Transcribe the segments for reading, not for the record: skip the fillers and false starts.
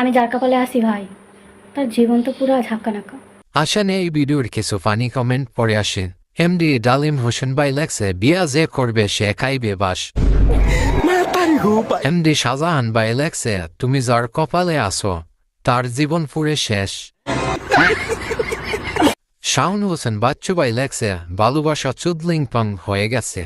আমি যার কপালে আছি ভাই, তার জীবন তো পুরো ঝাক্কা নাক্কা। আসেন এই ভিডিওর কিছু ফানি কমেন্ট পড়ে আসেন। এমডি ডালিম হোসেন ভাই লেখছে, বিয়া যে করবে সে খাইবে বাস। এমডি শাহজাহান ভাই লেখছে, তুমি যার কপালে আসো তার জীবন পুরে শেষ। শাওন হোসেন বাচ্চু ভাই লেখছে, ভালোবাসা চুদলিং পং হয়ে গেছে।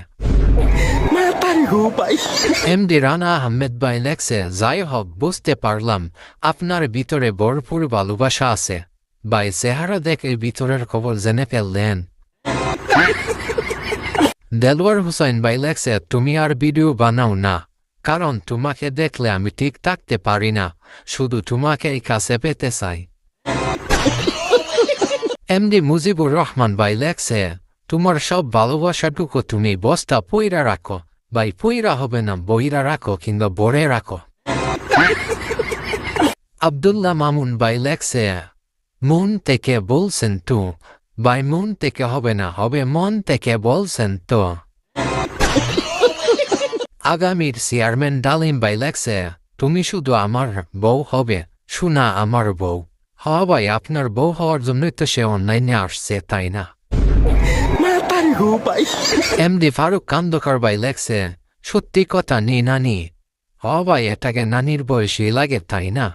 এমডি রানা আহমেদ ভাই লেখছে, যাই হোক বুঝতে পারলাম আপনার ভিতরে ভরপুর ভালোবাসা আছে ভাই, চেহারা দেখে ভিতরের খবর জেনে ফেললেন। দেলওয়ার হুসাইন ভাই লেখছে, তুমি আর ভিডিও বানাও না, কারণ তোমাকে দেখলে আমি ঠিক থাকতে পারি না, শুধু তোমাকে এই কাছে পেতে চাই। এমডি মুজিবুর রহমান ভাই লেখছে, তোমার সব ভালোবাসাটুকু তুমি বস্তা পইরা রাখো ভাই, পইরা হবে না বইরা রাখো কিংবা বরে রাখো। আব্দুল্লাহ মামুন ভাই লেখছে, মন থেকে বলছেন তো ভাই, মন থেকে হবে না, হবে মন থেকে বলছেন তো। আগামীর চেয়ারম্যান ডালিম ভাই লেখছে, তুমি শুধু আমার বউ হবে, শোনা আমার বউ। হ্যাঁ ভাই, আপনার বউ হওয়ার জন্যই তো সে অনলাইনে আসছে, তাই না? এমডি ফারুক কান্দকার ভাই লেখছে, সত্যি কথা নি নানি। হ্যাঁ ভাই, এটাকে নানির বয়সী লাগে, তাই না?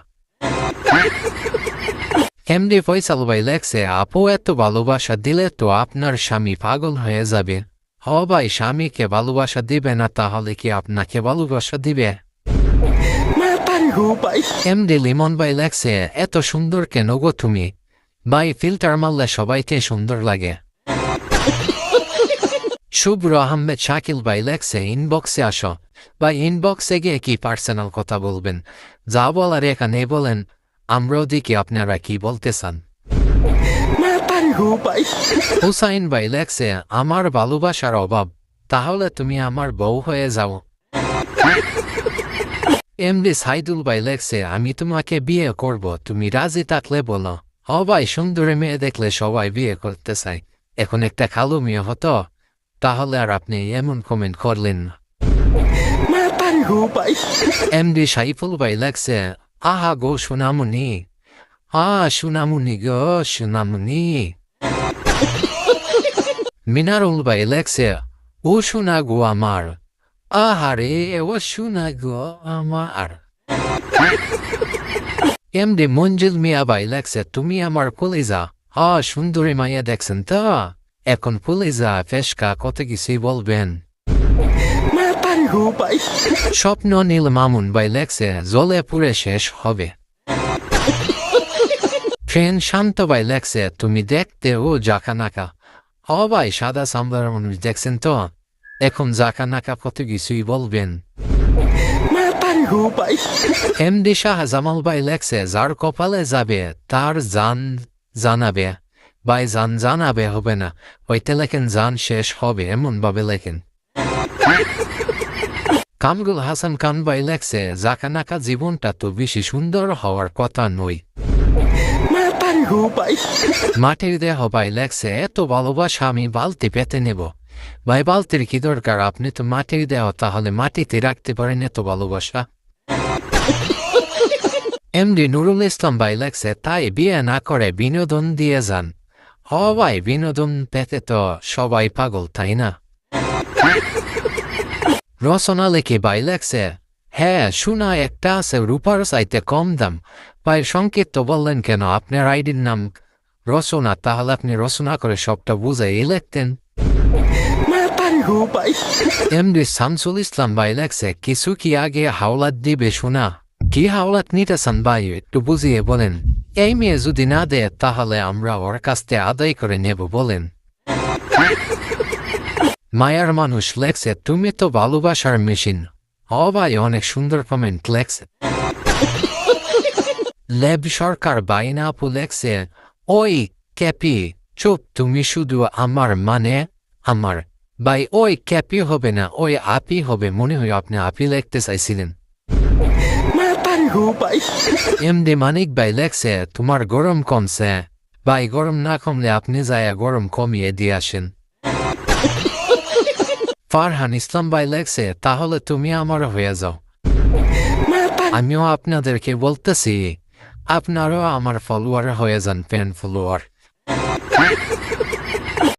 এমডি ফয়সাল ভাই লেখছে, আপু এত ভালোবাসা দিলে তো আপনার স্বামী পাগল হয়ে যাবে। হ্যাঁ ভাই, স্বামীকে ভালোবাসা দিবে না তাহলে কি আপনাকে ভালোবাসা দিবে? এমডি লিমন ভাই লেখছে, এত সুন্দর কেন গো তুমি ভাই, ফিল্টার মারলে সবাইকে সুন্দর লাগে। শুভ্র আহমেদ শাকিল ভাই লেখছে, ইনবক্সে আসো ভাই, ইনবক্সে গিয়ে কি পার্সোনাল কথা বলবেন, যা বলার এখানে বলেন, আমরাও দেখি আপনারা কি বলতে চান। হুসাইন ভাই লেখছে, আমার ভালোবাসার অভাব, তাহলে তুমি আমার বউ হয়ে যাও। এমডি সাইদুল ভাই লেখছে, আমি তোমাকে বিয়ে করব, তুমি রাজি থাকলে বলো। হ ভাই, সুন্দরী মেয়ে দেখলে সবাই বিয়ে করতে চায়, এখন একটা কালো মেয়ে হতো তাহলে আর আপনি এমন কমেন্ট করলেন না। এমডি সাইফুল ভাই লেখছে, আহা গো সোনামুনি, সোনামুনি গো সোনামুনি। মিনারুল ভাই লেখছে, ও সোনা গো আমার, আহারে ও সোনা গো আমার। এমডি মঞ্জিল মিয়া ভাই লেখছে, তুমি আমার কলিজা। সুন্দরী মাইয়া দেখছেন তো, এখন কলিজা ফেসকা কত কিছুই বলবেন। স্বপ্ন নীল মামুন ভাই লেখছে, জলে পুরে শেষ হবে। ট্রেন শান্ত ভাই লেখছে, তুমি দেখতে ও জাকা নাকা। ভাই, সাদা সামলার মানুষ দেখছেন তো, এখন জাকা নাকা কত কিছুই বলবেন। এমডি শাহ জামাল ভাই লেখছে, যার কপালে যাবে তার জান জানাবে ভাই, জান জানাবে হবে না, হইতে লেখেন জান শেষ হবে, এমন ভাবে লেখেন। কামরুল হাসান খান ভাই লেখছে, জাকা নাকা জীবনটা তো বেশি সুন্দর হওয়ার কথা নয়। মাটির দেহ ভাই লেখছে, এত ভালোবাসা আমি বালতি পেতে নেব ভাই, বালতির কি দরকার, আপনি তো মাটির দেহ, তাহলে মাটিতে রাখতে পারেন এত ভালোবাসা। এমডি নুরুল ইসলাম ভাই লেখছে, তাই বিয়ে না করে বিনোদন দিয়ে যান। ভাই, বিনোদন পেতে তো সবাই পাগল, তাই না? রচনা লেখে ভাই লেখছে, হ্যাঁ শোনা একটা আছে রূপার চাইতে কম দাম। ভাই, সংক্ষিপ্ত বললেন কেন, আপনার আইডির নাম রচনা, তাহলে আপনি রচনা করে সবটা বুঝাই লিখতেন। এমডি শামসুল ইসলাম ভাই লেখছে, কিছু কি আগে হাওলাত দিবে শোনা? কি হাওলাত নিতেছেন ভাই, একটু বুঝিয়ে বলেন। এই মেয়ে যদি না দেয় তাহলে আমরা ওর কাছ থেকে আদায় করে নেব বলেন। মায়ার মানুষ লেখছে, তুমি তো ভালোবাসার মেশিন। ভাই, অনেক সুন্দর কমেন্ট লেখছে। লেব সরকার বাইনা আপু লেখছে, ওই ক্যাপি চুপ, তুমি শুধু আমার মানে আমার ভাই, ওই ক্যাপি হবে না, ওই আপি হবে, মনে হয় আপনি আপি লিখতে চাইছিলেন। এমডি মানিক ভাই লেখছে, তোমার গরম কমছে ভাই, গরম না কমলে আপনি যায় গরম কমিয়ে দিয়ে আসেন। ফারহান ইসলাম ভাই লেখছে, তাহলে তুমি আমার হয়ে যাও। আমিও আপনাদেরকে বলতেছি, আপনারও আমার ফলোয়ার হয়ে যান, ফ্যান ফলোয়ার।